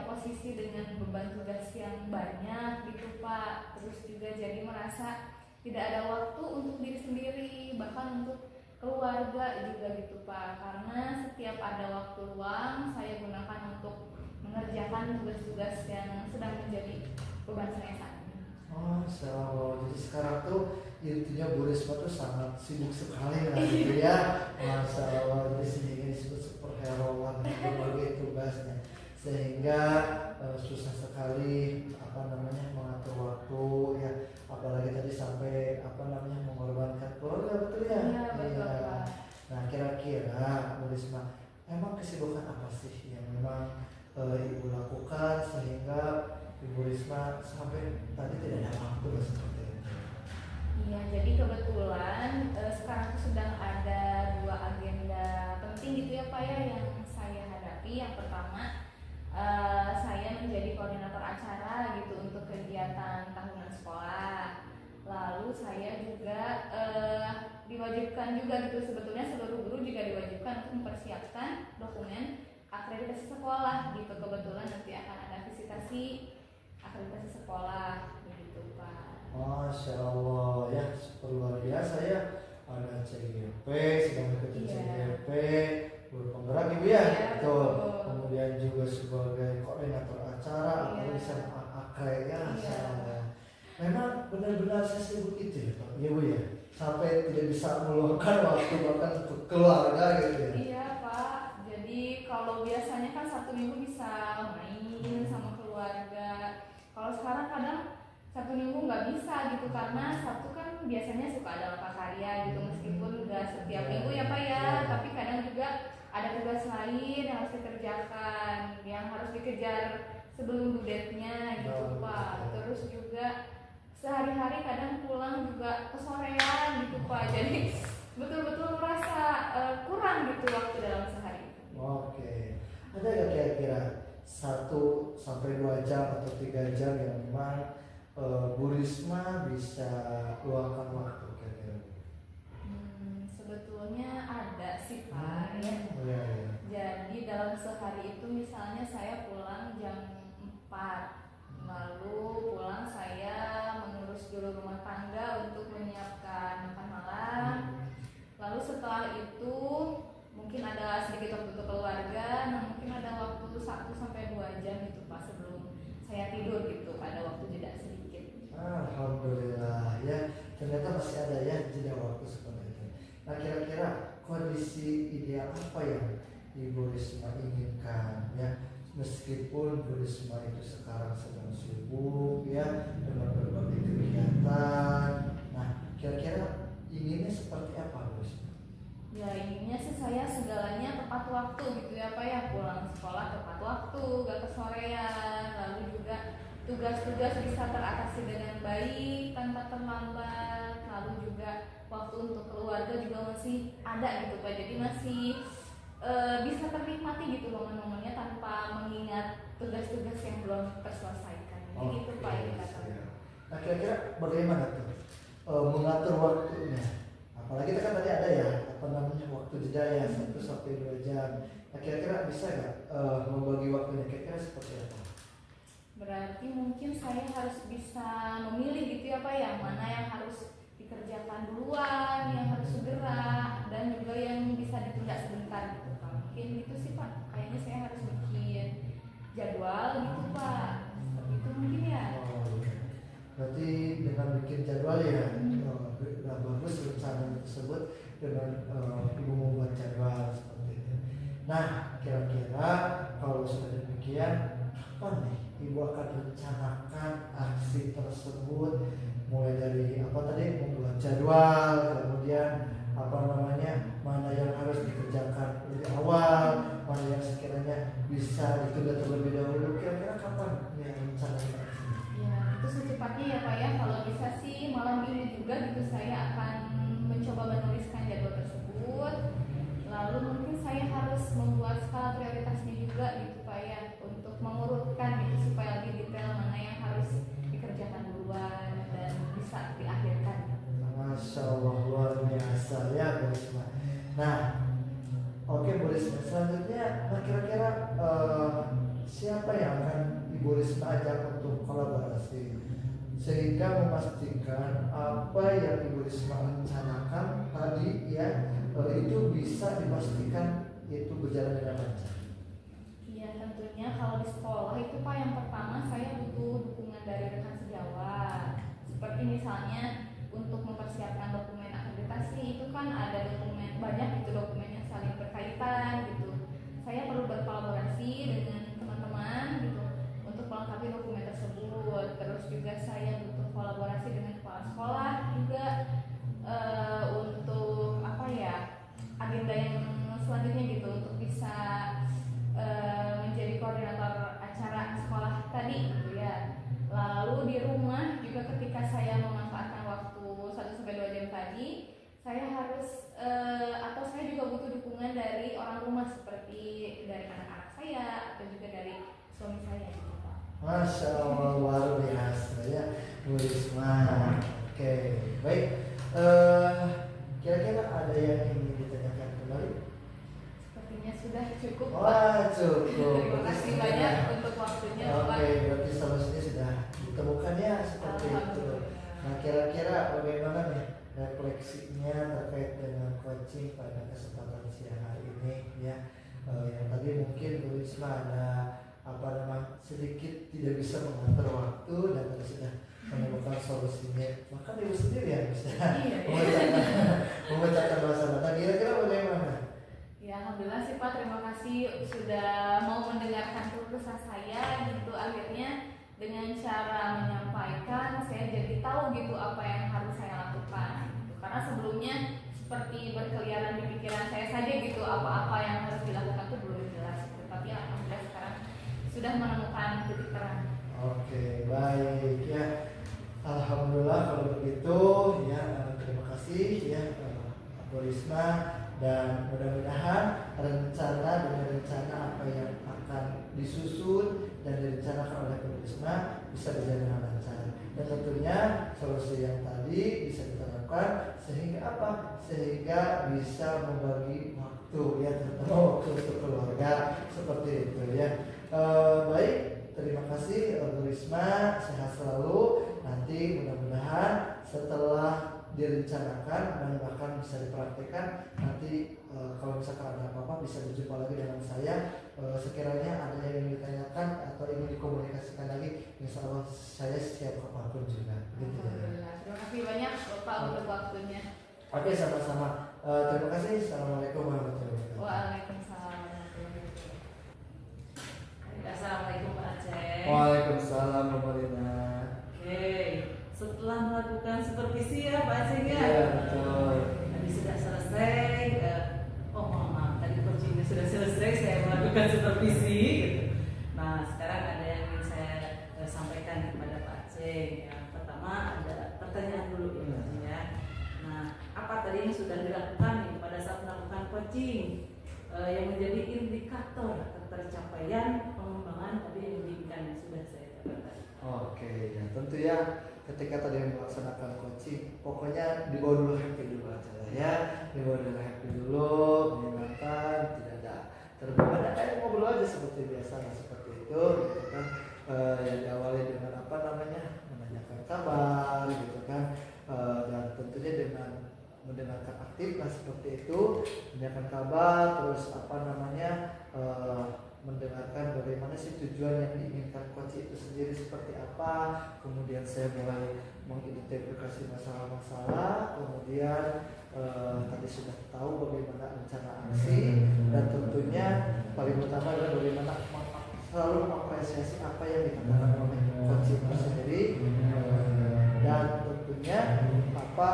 posisi dengan beban tugas yang banyak gitu Pak. Terus juga jadi merasa tidak ada waktu untuk diri sendiri, bahkan untuk keluarga juga gitu Pak. Karena setiap ada waktu luang saya gunakan untuk mengerjakan tugas-tugas yang sedang menjadi beban saya saat ini. Oh, jadi sekarang tuh intinya Bu Risma tuh sangat sibuk sekali lah gitu ya. Masya Allah, jadi sehingga disebut superhero berbagai tugasnya, sehingga susah sekali mengatur waktu ya, apalagi tadi sampai mengorbankan keluarga, betul ya? Iya, betul Pak. Nah, kira-kira Bu Risma, emang kesibukan apa sih yang memang Ibu lakukan sehingga Ibu Risma sampai tadi tidak ada waktu seperti itu? Iya, jadi kebetulan sekarang tuh sedang ada 2 agenda penting gitu ya Pak ya yang saya hadapi. Yang pertama, saya menjadi koordinator acara gitu untuk kegiatan tahunan sekolah. Lalu saya juga diwajibkan juga gitu, sebetulnya seluruh guru juga diwajibkan untuk mempersiapkan dokumen akreditasi sekolah gitu. Kebetulan nanti akan ada visitasi akreditasi sekolah begitu Pak. Masya Allah ya, super luar biasa ya. Ada CGP, sedang mengikuti CGP, guru penggerak Ibu ya, betul. Kemudian juga sebagai koordinator acara, tulisan akre ya. Memang benar-benar saya sibuk itu ya Pak, Ibu ya, sampai tidak bisa meluangkan waktu bahkan untuk keluarga gitu ya. Iya Pak, jadi kalau biasanya kan Sabtu Minggu bisa main sama keluarga. Kalau sekarang kadang Sabtu Minggu nggak bisa gitu, karena Sabtu kan biasanya suka ada loka karya gitu, meskipun nggak setiap minggu ya Pak ya, tapi kadang juga ada tugas lain yang harus dikerjakan, yang harus dikejar sebelum due date-nya gitu Pak. Terus juga sehari-hari kadang pulang juga kesorean gitu Pak, jadi betul-betul merasa kurang gitu waktu dalam sehari. Oke, ada nggak kira-kira 1 sampai 2 jam atau 3 jam yang memang Bu Risma bisa luangkan waktu kira-kira? Sebetulnya ada sih Pak ya. Iya. Jadi dalam sehari itu misalnya saya pulang jam 4, lalu pulang saya mengurus dulu rumah tangga untuk menyiapkan makan malam. Lalu setelah itu mungkin ada sedikit waktu untuk keluarga. Nah, mungkin ada waktu 1 sampai 2 jam gitu Pak sebelum saya tidur gitu, pada waktu jeda sedikit. Alhamdulillah ya, ternyata masih ada ya jeda waktu seperti itu. Nah, kira-kira kondisi ideal apa yang Ibu Risma inginkan ya meskipun Bu Risma itu sekarang sedang sibuk ya dengan berbagai kegiatan. Nah, kira-kira inginnya seperti apa Bu Risma? Ya inginnya sih saya segalanya tepat waktu gitu ya Pak ya, pulang sekolah tepat waktu, gak kesorean, lalu juga tugas-tugas bisa teratasi dengan baik tanpa terlambat, lalu juga waktu untuk keluarga juga masih ada gitu Pak, jadi masih bisa ternikmati gitu momen-momennya tanpa mengingat tugas-tugas yang belum terselesaikan. Jadi gitu Pak ini kata. Nah, kira-kira bagaimana tuh mengatur waktunya? Apalagi kita kan tadi ada ya apa namanya waktu jeda ya 1 sampai 2 jam. Nah, kira-kira bisa nggak membagi waktunya? Kira-kira seperti apa? Berarti mungkin saya harus bisa memilih gitu ya Pak ya, mana yang harus dikerjakan duluan, yang harus segera, dan juga yang bisa ditunda sebentar gitu Pak. Mungkin gitu sih Pak, kayaknya saya harus bikin jadwal gitu Pak, seperti itu mungkin ya. Oh, iya. Berarti dengan bikin jadwal ya, bagus rencana tersebut dengan ibu membuat jadwal seperti itu. Nah, kira-kira kalau sudah demikian, apa nih ibu akan rencanakan aksi tersebut? Mulai dari apa tadi membuat jadwal, kemudian apa namanya mana yang harus dikerjakan lebih awal, mana yang sekiranya bisa ditunda terlebih dahulu. Kira-kira kapan nih rencananya? Ya, itu secepatnya ya Pak ya. Kalau bisa sih malam ini juga gitu saya akan mencoba menuliskan jadwal tersebut. Lalu mungkin saya harus membuat skala prioritasnya juga gitu Pak ya, untuk mengurutkan gitu supaya lebih detail mana yang harus dikerjakan duluan dan bisa diakhirkan. Masya Allah, luar biasa ya Bu Risma. Nah, oke Bu Risma, selanjutnya nah, kira-kira siapa yang akan Ibu Risma ajak untuk kolaborasi sehingga memastikan apa yang Ibu Risma rencanakan tadi ya itu bisa dipastikan itu berjalan dengan lancar. Iya tentunya kalau di sekolah itu Pak yang pertama saya butuh dukungan dari rekan sejawat. Seperti misalnya untuk mempersiapkan dokumen akreditasi itu kan ada dokumen banyak itu dokumen yang saling berkaitan gitu. Saya perlu berkolaborasi dengan teman-teman gitu untuk melengkapi dokumen tersebut. Terus juga saya butuh kolaborasi dengan kepala sekolah juga untuk apa ya agenda yang selanjutnya gitu untuk bisa menjadi koordinator acara sekolah tadi gitu ya. Lalu di rumah juga ketika saya memanfaatkan waktu 1-2 jam tadi, saya harus atau saya juga butuh dukungan dari orang rumah seperti dari anak-anak saya atau juga dari suami saya gitu Pak. Masya Allah, luar biasa ya Bu Risma. Oke, baik. Kira-kira ada yang ingin ditanyakan kembali? Sepertinya sudah cukup Pak. Wah, cukup. Terima kasih banyak untuk waktunya Pak. Oke, berarti solusinya sudah ditemukan ya seperti itu. Alhamdulillah. Nah, kira-kira bagaimana nih refleksinya terkait dengan coaching pada kesempatan siang hari ini ya? Yang tadi mungkin Bu Risma ada apa namanya sedikit tidak bisa mengatur waktu dan tadi sudah menemukan solusinya. Maka Ibu sendiri yang bisa memecahkan masalah. Nah, kira-kira bagaimana? Ya alhamdulillah sih Pak, terima kasih sudah mau mendengarkan keluh kesah saya gitu. Akhirnya dengan cara menyampaikan saya jadi tahu gitu apa yang harus saya lakukan gitu. Karena sebelumnya seperti berkeliaran di pikiran saya saja gitu apa-apa yang harus dilakukan itu belum jelas gitu. Tapi alhamdulillah sekarang sudah menemukan titik terang. Oke, baik ya. Alhamdulillah kalau begitu ya, terima kasih ya Bu Risma, dan mudah-mudahan rencana apa yang akan disusun dan direncanakan oleh Bu Risma bisa berjalan dengan lancar. Dan tentunya solusi yang tadi bisa diterapkan sehingga apa? Sehingga bisa membagi waktu ya, terutama waktu untuk keluarga seperti itu ya. Baik, terima kasih Bu Risma, sehat selalu. Nanti mudah-mudahan setelah direncanakan dan bahkan bisa dipraktikkan nanti kalau misalkan ada apa-apa bisa berjumpa lagi dengan saya. Sekiranya ada yang ingin ditanyakan atau ingin dikomunikasikan lagi, insya Allah saya siap apapun juga gitu ya. Alhamdulillah. Terima kasih banyak Bapak untuk waktunya. Oke, sama-sama. Terima kasih. Assalamualaikum warahmatullahi wabarakatuh. Waalaikumsalam warahmatullahi wabarakatuh. melakukan supervisi ya Pak Aceng ya. Iya, betul. Tadi sudah selesai. Oh maaf, tadi coachingnya sudah selesai, saya melakukan supervisi. Gitu. Nah sekarang ada yang ingin saya sampaikan kepada Pak Aceng. Yang pertama ada pertanyaan dulu ya Pak Aceng ya. Nah apa tadi yang sudah dilakukan nih pada saat melakukan coaching yang menjadi indikator tercapaian pengembangan tadi yang diinginkan yang sudah saya catat. Oke, ya tentu ya ketika tadi melaksanakan coaching, pokoknya dibawa dulu happy dulu aja ya, dibawa dulu happy dulu, menyenangkan, tidak ada terbebani, ngobrol aja seperti biasa, nah seperti itu, gitu kan, yang diawali dengan apa namanya, menanyakan kabar, gitu kan, dan tentunya dengan mendengarkan aktif, nah seperti itu, menanyakan kabar, terus apa namanya, mendengarkan bagaimana sih tujuan yang diinginkan coach itu sendiri seperti apa, kemudian saya mulai mengidentifikasi masalah-masalah, kemudian tadi sudah tahu bagaimana rencana aksi, dan tentunya paling utama adalah bagaimana selalu mengapresiasi apa yang dikatakan oleh coach itu sendiri, dan tentunya apa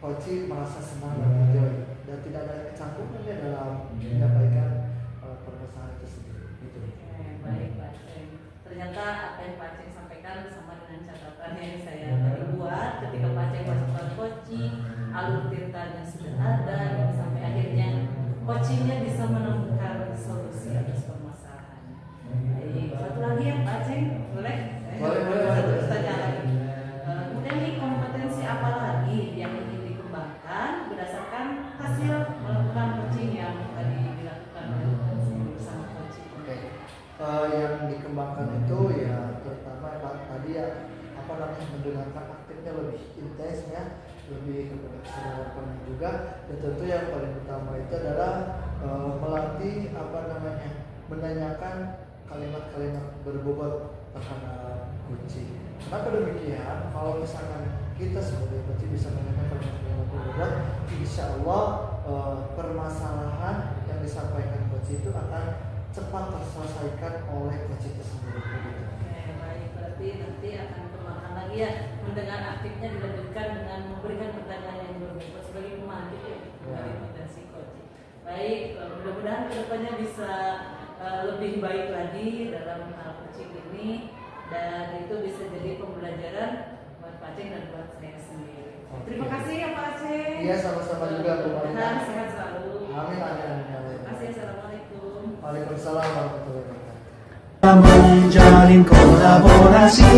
coach merasa senang dan enjoy dan tidak ada kecangkupannya dalam menyampaikan permasalahan tersebut. Gitu. Baik Pak Aceng. Ternyata apa yang Pak Aceng sampaikan sama dengan catatan yang saya tadi buat ketika Pak Aceng melakukan coaching, alur tintanya sudah ada, sampai akhirnya coachingnya bisa menemukan solusi atas permasalahan. Baik, satu lagi ya Pak Aceng, boleh? Boleh. Satu pertanyaan lagi. Kemudian nih kompetensi apa lagi yang ingin dikembangkan berdasarkan hasil melakukan coaching yang tadi dilakukan bersama coaching? Oke. Yang dikembangkan itu ya terutama tadi ya apa namanya mendengarkan aktifnya lebih intens ya, lebih kepada kesadaran penuh juga, dan tentu yang paling utama itu adalah melatih apa namanya menanyakan kalimat-kalimat berbobot terhadap coaching. Kenapa demikian? Kalau misalkan kita sebagai coaching bisa menanyakan kalimat-kalimat berbobot, insya Allah permasalahan yang disampaikan coach itu akan cepat terselesaikan oleh coach itu sendiri. Begitu. Oke, baik, berarti nanti akan kembangkan lagi ya, mendengar aktifnya dilanjutkan dengan memberikan pertanyaan yang berbobot sebagai pemantik ya, dari potensi coaching. Baik, mudah-mudahan kedepannya bisa lebih baik lagi dalam hal coaching ini, dan itu bisa jadi pembelajaran buat Pak Aceng dan buat saya sendiri. Oke. Terima kasih ya Pak Aceng. Iya, sama-sama juga Bu Mudah-mudahan Marina. sehat selalu. Amin, amin, amin. Terima kasih. Assalamualaikum. Waalaikumsalam warahmatullahi wabarakatuh. Menjalin kolaborasi